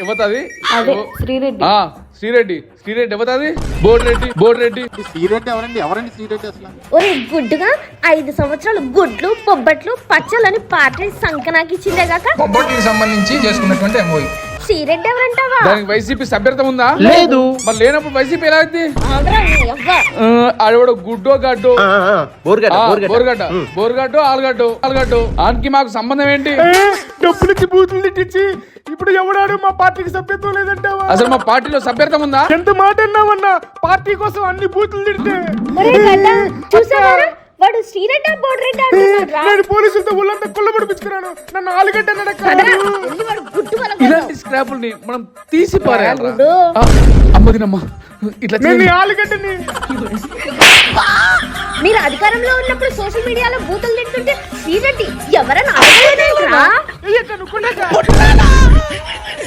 ఎవతది అదే శ్రీరెడ్డి. శ్రీరెడ్డి ఎవతది? బోర్రెడ్డి శ్రీరెడ్డి ఎవరండి శ్రీరెడ్డి అసలు? ఒరే గుడ్డుగా 5 సంవత్సరాలు గుడ్లు పొబ్బట్లు పచ్చలని పార్టీ సంకనాకి ఇచ్చిందే కాక పొబ్బట్లకు సంబంధించి చేసుకున్నటువంటి ఎంఓయూ. శ్రీరెడ్డి ఎవరంటావా? దానికి వైసీపీ సభ్యత్వం ఉందా? లేదు. మరి లేనప్పుడు వైసీపీ ఎలా అయింది? ఆంధ్రా నీ అవ్వ. ఆడవాడు గుడ్డో గడ్డో బోర్గడ్డ ఆలుగడ్డో ఆనికి మాకు సంబంధం ఏంటి? డబ్బులకి బూతులు తిట్టించి ఇప్పుడు ఎవడాడు మా పార్టీకి సభ్యత్వం లేదంటావా? అసలు మా పార్టీలో సభ్యత్వం ఉందా? ఎంత మాట అన్నావన్నా? పార్టీ కోసం అన్ని బూతులు తిడితే ఒరే గడ్డ చూసావారా? వాడు శ్రీరెడ్డి బోర్రెడ్డి అంటున్నాడు రా. నేను పోలీసులతో ఊళ్ళంతా కుళ్ళబడిపించుకున్నాను. నన్ను ఆలుగడ్డ అన్నాడు. వెళ్ళి వాడు గుడ్డు వలగొట్టు. ఇలాంటి స్క్రాపుల్ని మనం తీసి పారేయాలి. గుడ్డు. అమ్మదినమ్మా ఇట్లా నేను ఆలుగడ్డని మీరు అధికారంలో ఉన్నప్పుడు సోషల్ మీడియాలో బూతులు తింటుంటే శ్రీరెడ్డి ఎవరన్నా అడగలేదేంట్రా? కనుక్కున్నాక